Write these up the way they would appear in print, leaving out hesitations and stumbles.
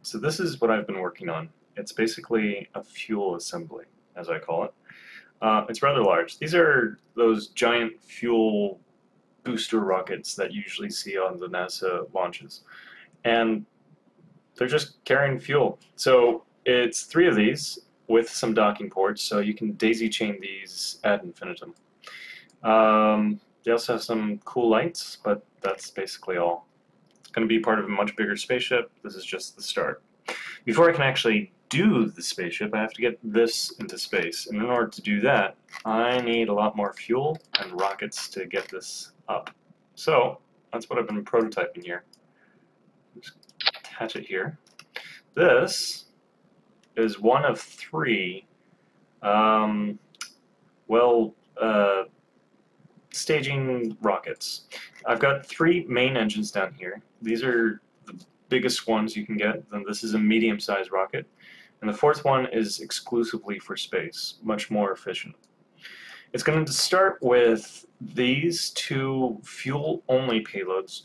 So this is what I've been working on. It's basically a fuel assembly, as I call it. It's rather large. These are those giant fuel booster rockets that you usually see on the NASA launches. And they're just carrying fuel. So it's three of these with some docking ports, so you can daisy chain these ad infinitum. They also have some cool lights, but that's basically all. It's going to be part of a much bigger spaceship. This is just the start. Before I can actually do the spaceship, I have to get this into space. And in order to do that, I need a lot more fuel and rockets to get this up. So that's what I've been prototyping here. Just attach it here. This is one of three, well, staging rockets. I've got three main engines down here. These are the biggest ones you can get. Then this is a medium-sized rocket. And the fourth one is exclusively for space, much more efficient. It's going to start with these two fuel-only payloads,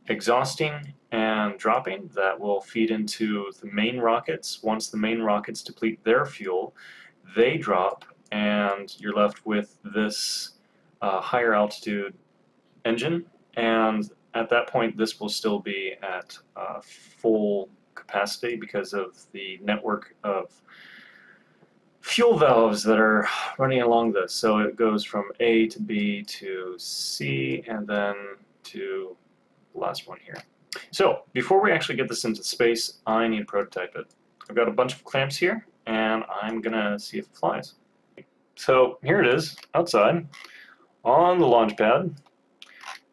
exhausting and dropping, that will feed into the main rockets. Once the main rockets deplete their fuel, they drop, and you're left with this higher altitude engine, and at that point this will still be at full capacity because of the network of fuel valves that are running along this. So it goes from A to B to C and then to the last one here. So before we actually get this into space, I need to prototype it. I've got a bunch of clamps here and I'm gonna see if it flies. So here it is outside on the launch pad.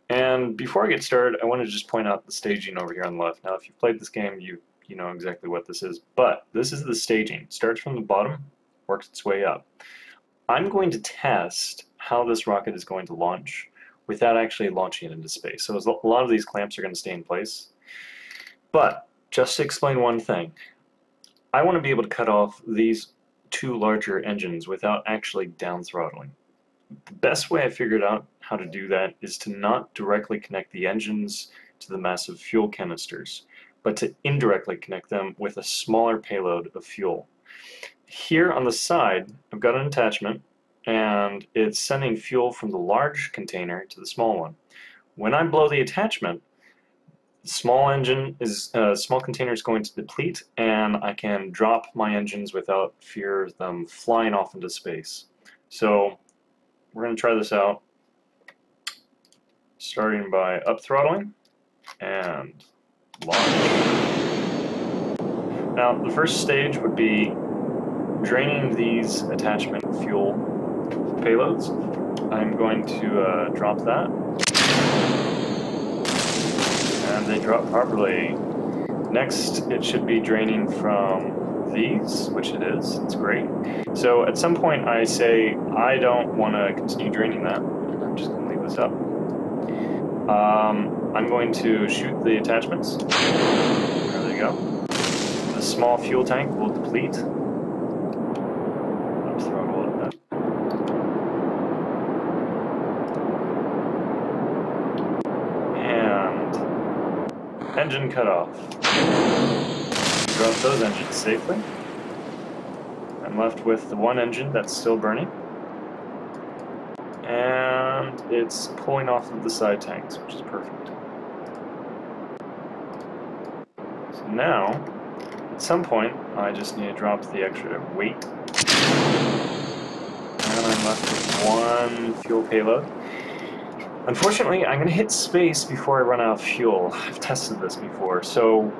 And before I get started, I want to just point out the staging over here on the left. Now, if you've played this game, you know exactly what this is. But this is the staging. It starts from the bottom, works its way up. I'm going to test how this rocket is going to launch without actually launching it into space. So a lot of these clamps are going to stay in place. But just to explain one thing, I want to be able to cut off these two larger engines without actually down throttling. The best way I figured out how to do that is to not directly connect the engines to the massive fuel canisters, but to indirectly connect them with a smaller payload of fuel. Here on the side, I've got an attachment, and it's sending fuel from the large container to the small one. When I blow the attachment, the small container is going to deplete, and I can drop my engines without fear of them flying off into space. So we're going to try this out, starting by up throttling and launch. Now, the first stage would be draining these attachment fuel payloads. I'm going to drop that, and they drop properly. Next, it should be draining from these, which it is. It's great. So at some point I say I don't want to continue draining that. I'm just going to leave this up. I'm going to shoot the attachments. There they go. The small fuel tank will deplete. Up throttle a bit. And engine cut off. Drop those engines safely. I'm left with the one engine that's still burning, and it's pulling off of the side tanks, which is perfect. So now, at some point, I just need to drop the extra weight, and I'm left with one fuel payload. Unfortunately, I'm going to hit space before I run out of fuel. I've tested this before, so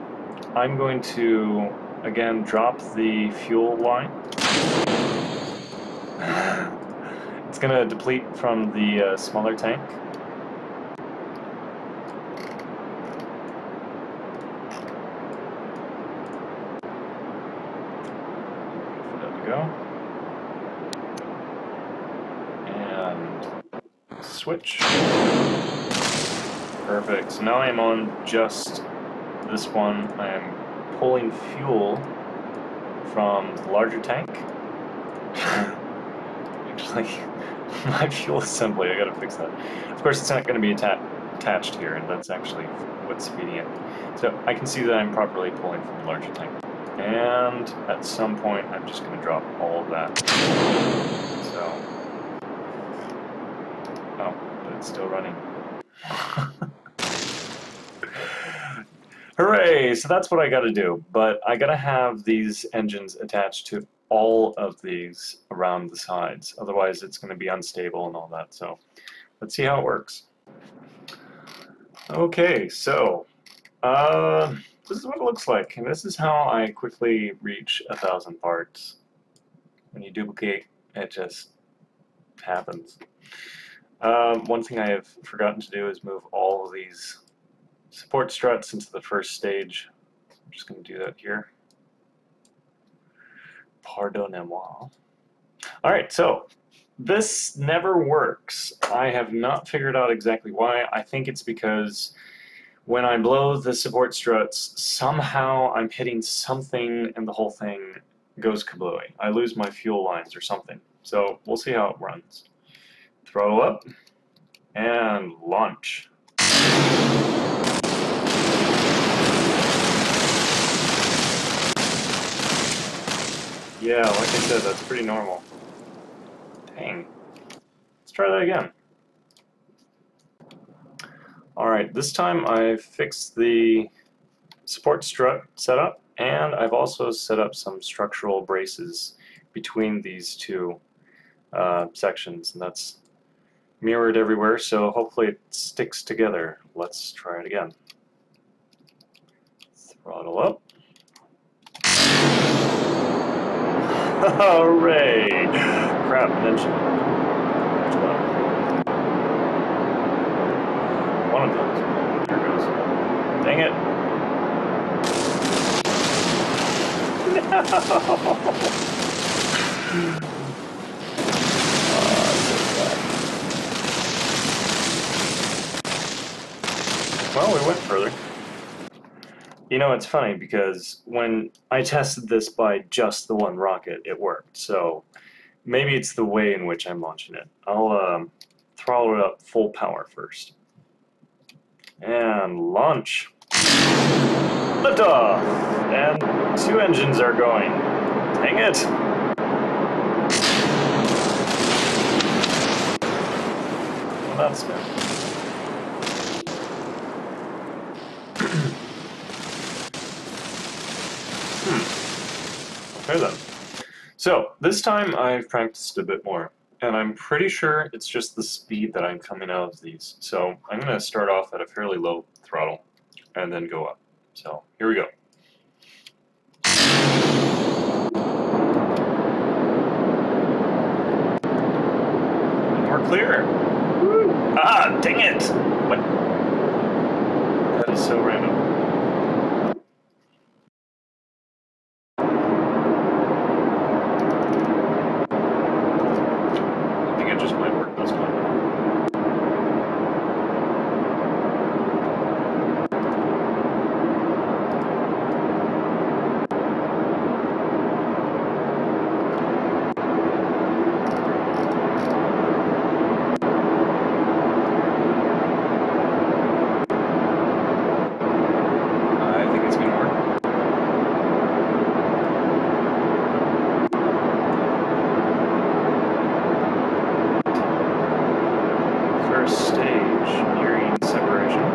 I'm going to, again, drop the fuel line. It's going to deplete from the smaller tank. There we go. And switch. Perfect. So now I am on just this one. I am pulling fuel from the larger tank. Actually, my fuel assembly, I gotta fix that. Of course, it's not going to be attached here, and that's actually what's feeding it. So I can see that I'm properly pulling from the larger tank. And at some point, I'm just going to drop all of that. So, oh, but it's still running. Hooray! So that's what I got to do. But I got to have these engines attached to all of these around the sides. Otherwise, it's going to be unstable and all that. So let's see how it works. Okay, so this is what it looks like, and this is how I quickly reach 1,000 parts. When you duplicate, it just happens. One thing I have forgotten to do is move all of these support struts into the first stage. I'm just going to do that here. Pardonnez-moi. Alright, so this never works. I have not figured out exactly why. I think it's because when I blow the support struts, somehow I'm hitting something and the whole thing goes kablooey. I lose my fuel lines or something. So we'll see how it runs. Throttle up and launch. Yeah, like I said, that's pretty normal. Dang. Let's try that again. Alright, this time I've fixed the support strut setup, and I've also set up some structural braces between these two sections, and that's mirrored everywhere, so hopefully it sticks together. Let's try it again. Throttle up. Hooray! Crap, mention. Which one? One of those. There it goes. Dang it! No! Well, we went further. You know, it's funny because when I tested this by just the one rocket, it worked. So maybe it's the way in which I'm launching it. I'll throttle it up full power first. And launch. Liftoff! And 2 engines are going. Dang it! Well, that's good. Okay then. So, this time I've practiced a bit more, and I'm pretty sure it's just the speed that I'm coming out of these. So, I'm going to start off at a fairly low throttle, and then go up. So, here we go. More clear. Woo. Ah, dang it! What? That is so random. I think it just might work this time. I think it's going to work. First stage, nearing separation.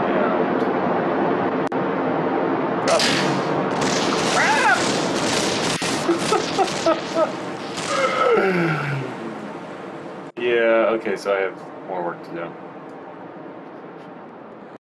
And drop it. Crap! Yeah, okay, so I have more work to do.